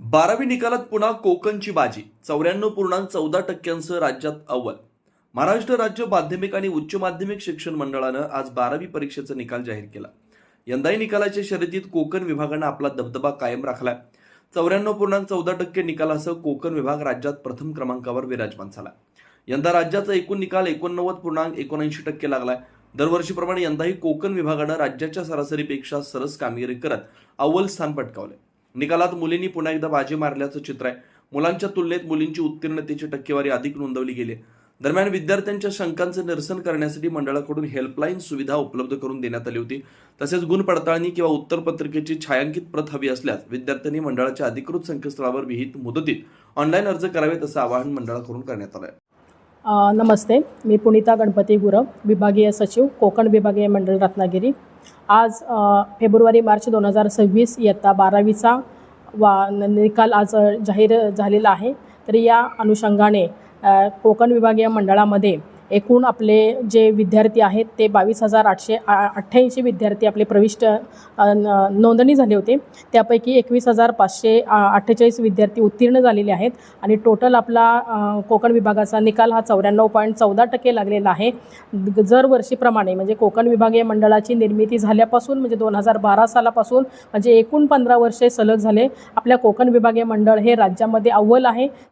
12वी निकालात पुन्हा कोकणची बाजी 94.14% राज्यात अव्वल. महाराष्ट्र राज्य माध्यमिक आणि उच्च माध्यमिक शिक्षण मंडळानं आज 12वी परीक्षेचा निकाल जाहीर केला. यंदाही निकालाच्या शर्यतीत कोकण विभागानं आपला दबदबा कायम राखलाय. 94.14% निकालासह कोकण विभाग राज्यात प्रथम क्रमांकावर विराजमान झाला. यंदा राज्याचा एकूण निकाल 89.79% लागलाय. दरवर्षीप्रमाणे यंदाही कोकण विभागानं राज्याच्या सरासरीपेक्षा सरस कामगिरी करत अव्वल स्थान पटकावले. निकालात मुलींनी पुन्हा एकदा बाजी मारल्याचं चित्र आहे. मुलांच्या तुलनेत मुलींची उत्तीर्णतेची टक्केवारी अधिक नोंदवली गेली. दरम्यान विद्यार्थ्यांच्या शंकांचं निरसन करण्यासाठी मंडळाकडून हेल्पलाईन सुविधा उपलब्ध करून देण्यात आली होती. तसेच गुण पडताळणी किंवा उत्तरपत्रिकेची छायांकित प्रत हवी असल्यास विद्यार्थ्यांनी मंडळाच्या अधिकृत संकेतस्थळावर विहित मुदतीत ऑनलाईन अर्ज करावेत असं आवाहन मंडळाकडून करण्यात आलं आहे. नमस्ते, मी पुनीता गणपती गुरव, विभागीय सचिव, कोकण विभागीय मंडळ रत्नागिरी. आज फेब्रुवारी-मार्च 2026 इयत्ता 12वीचा निकाल आज जाहीर झालेला आहे. तर या अनुषंगाने कोकण विभागीय मंडळामध्ये एकूण आपले जे विद्यार्थी आहेत ते 22,888 विद्यार्थी आपले प्रविष्ट नोंदणी झाले होते. त्यापैकी 21,548 विद्यार्थी उत्तीर्ण झालेले आहेत आणि टोटल आपला कोकण विभागाचा निकाल हा 94.14% लागलेला आहे. दरवर्षीप्रमाणे म्हणजे कोकण विभागीय मंडळाची निर्मिती झाल्यापासून म्हणजे 2012 सालापासून म्हणजे एकूण 15 वर्षे सलग झाले आपल्या कोकण विभागीय मंडळ हे राज्यामध्ये अव्वल आहे.